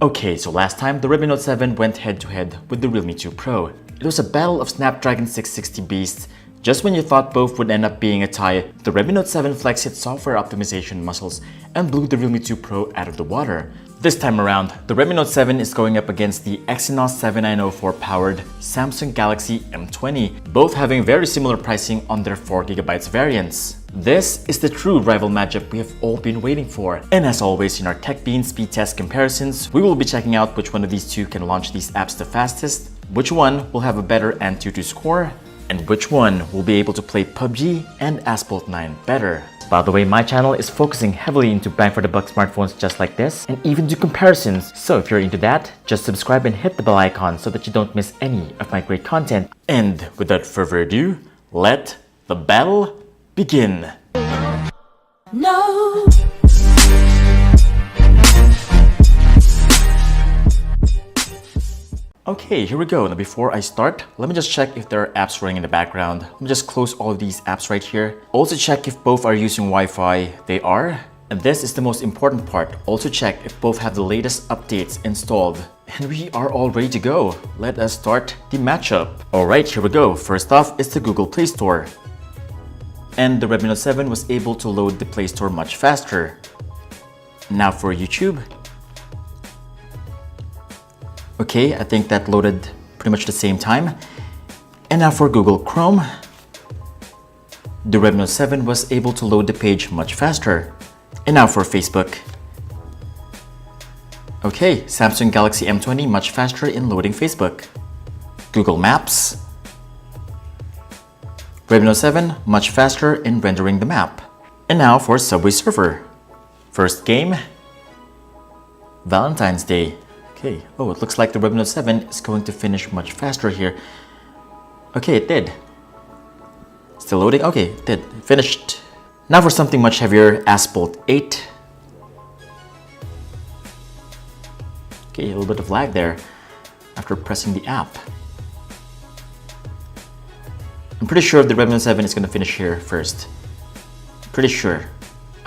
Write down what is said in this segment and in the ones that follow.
Okay, so last time the Redmi Note 7 went head-to-head with the Realme 2 Pro. It was a battle of Snapdragon 660 beasts. Just when you thought both would end up being a tie, the Redmi Note 7 flexed its software optimization muscles and blew the Realme 2 Pro out of the water. This time around, the Redmi Note 7 is going up against the Exynos 7904 powered Samsung Galaxy M20, both having very similar pricing on their 4GB variants. This is the true rival matchup we have all been waiting for. And as always in our TechBean speed test comparisons, we will be checking out which one of these two can launch these apps the fastest, which one will have a better Antutu score, and which one will be able to play PUBG and Asphalt 9 better. By the way, my channel is focusing heavily into bang for the buck smartphones just like this, and even do comparisons. So if you're into that, just subscribe and hit the bell icon so that you don't miss any of my great content. And without further ado, let the battle begin. No. Okay, here we go. Now before I start, let me just check if there are apps running in the background. Let me just close all of these apps right here. Also check if both are using Wi-Fi. They are. And this is the most important part. Also check if both have the latest updates installed. And we are all ready to go. Let us start the matchup. Alright, here we go. First off is the Google Play Store. And the Redmi Note 7 was able to load the Play Store much faster. Now for YouTube. Okay, I think that loaded pretty much the same time. And now for Google Chrome. The Redmi Note 7 was able to load the page much faster. And now for Facebook. Okay, Samsung Galaxy M20 much faster in loading Facebook. Google Maps. Redmi Note 7 much faster in rendering the map. And now for Subway Surfer. First game, Valentine's Day. Okay, oh, it looks like the Redmi Note 7 is going to finish much faster here. Okay, it did. Still loading? Okay, it did. It finished. Now for something much heavier, Asphalt 8. Okay, a little bit of lag there after pressing the app. I'm pretty sure the Redmi Note 7 is going to finish here first. Pretty sure.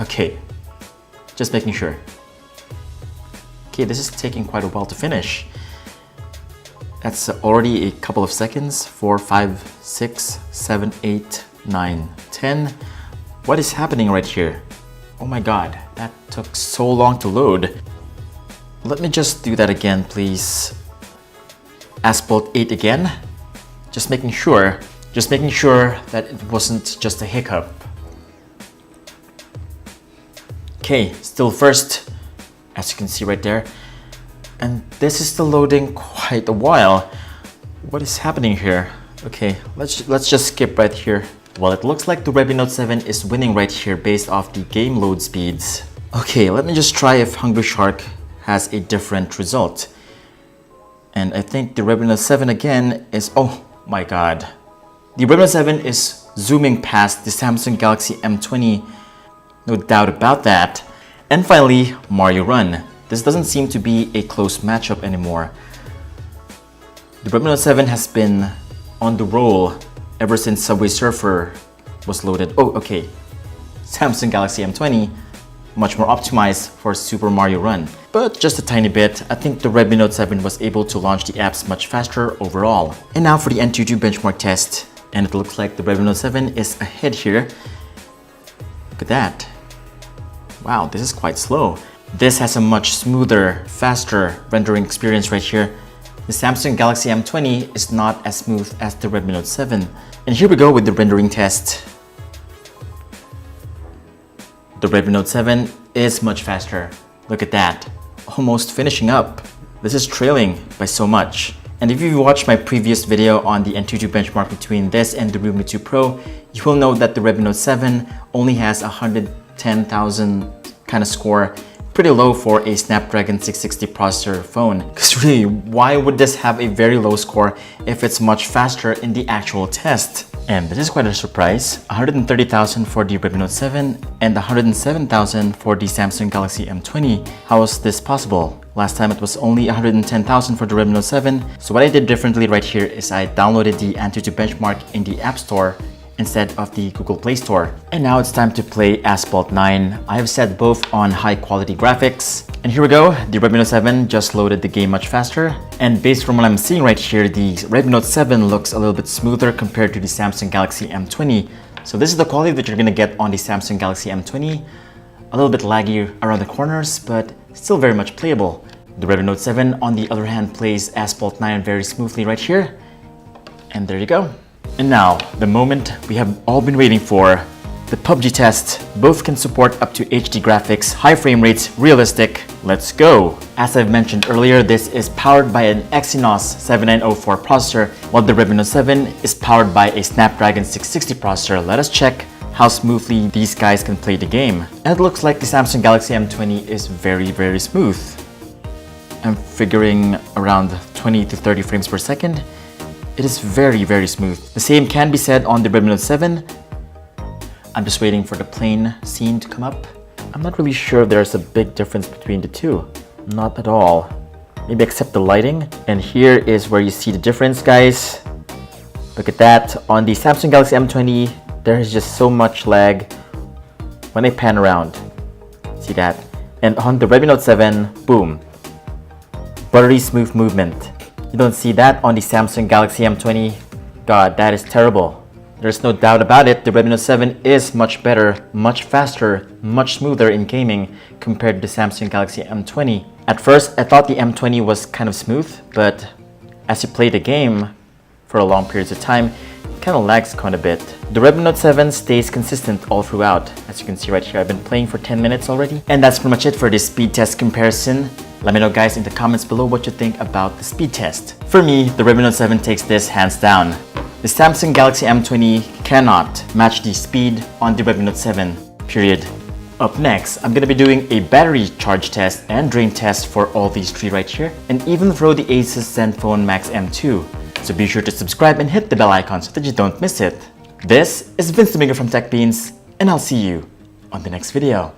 Okay, just making sure. Okay, this is taking quite a while to finish. That's already a couple of seconds. 4, 5, 6, 7, 8, 9, 10. What is happening right here? Oh my god, that took so long to load. Let me just do that again, please. Asphalt 8 again. Just making sure that it wasn't just a hiccup. Okay, still first, as you can see right there. And this is still loading quite a while. What is happening here? Okay, let's just skip right here. Well, it looks like the Redmi Note 7 is winning right here based off the game load speeds. Okay, let me just try if Hungry Shark has a different result. And I think the Redmi Note 7 again is, oh my god. The Redmi Note 7 is zooming past the Samsung Galaxy M20. No doubt about that. And finally, Mario Run. This doesn't seem to be a close matchup anymore. The Redmi Note 7 has been on the roll ever since Subway Surfer was loaded. Oh, okay. Samsung Galaxy M20, much more optimized for Super Mario Run. But just a tiny bit, I think the Redmi Note 7 was able to launch the apps much faster overall. And now for the Antutu benchmark test. And it looks like the Redmi Note 7 is ahead here. Look at that. Wow, this is quite slow. This has a much smoother, faster rendering experience right here. The Samsung Galaxy M20 is not as smooth as the Redmi Note 7. And here we go with the rendering test. The Redmi Note 7 is much faster. Look at that. Almost finishing up. This is trailing by so much. And if you watched my previous video on the Antutu benchmark between this and the Realme 2 Pro, you will know that the Redmi Note 7 only has 110,000 kind of score. Pretty low for a Snapdragon 660 processor phone. Because really, why would this have a very low score if it's much faster in the actual test? And this is quite a surprise. 130,000 for the Redmi Note 7 and 107,000 for the Samsung Galaxy M20. How is this possible? Last time it was only 110,000 for the Redmi Note 7. So what I did differently right here is I downloaded the Antutu benchmark in the App Store instead of the Google Play Store. And now it's time to play Asphalt 9. I have set both on high quality graphics. And here we go, the Redmi Note 7 just loaded the game much faster. And based from what I'm seeing right here, the Redmi Note 7 looks a little bit smoother compared to the Samsung Galaxy M20. So this is the quality that you're gonna get on the Samsung Galaxy M20. A little bit laggy around the corners, but still very much playable. The Redmi Note 7, on the other hand, plays Asphalt 9 very smoothly right here. And there you go. And now, the moment we have all been waiting for, the PUBG test. Both can support up to HD graphics, high frame rates, realistic. Let's go! As I've mentioned earlier, this is powered by an Exynos 7904 processor, while the Redmi Note 7 is powered by a Snapdragon 660 processor. Let us check how smoothly these guys can play the game. And it looks like the Samsung Galaxy M20 is very smooth. I'm figuring around 20 to 30 frames per second. It is very smooth. The same can be said on the Redmi Note 7. I'm just waiting for the plane scene to come up. I'm not really sure there's a big difference between the two. Not at all. Maybe except the lighting. And here is where you see the difference, guys. Look at that. On the Samsung Galaxy M20, there is just so much lag when I pan around. See that? And on the Redmi Note 7, boom. Buttery smooth movement. You don't see that on the Samsung Galaxy M20. God, that is terrible. There's no doubt about it, the Redmi Note 7 is much better, much faster, much smoother in gaming compared to the Samsung Galaxy M20. At first, I thought the M20 was kind of smooth, but as you play the game for a long periods of time, it kind of lags quite a bit. The Redmi Note 7 stays consistent all throughout. As you can see right here, I've been playing for 10 minutes already. And that's pretty much it for this speed test comparison. Let me know, guys, in the comments below what you think about the speed test. For me, the Redmi Note 7 takes this hands down. The Samsung Galaxy M20 cannot match the speed on the Redmi Note 7, period. Up next, I'm gonna be doing a battery charge test and drain test for all these three right here, and even throw the Asus Zenfone Max M2. So be sure to subscribe and hit the bell icon so that you don't miss it. This is Vince the Maker from TechBeans, and I'll see you on the next video.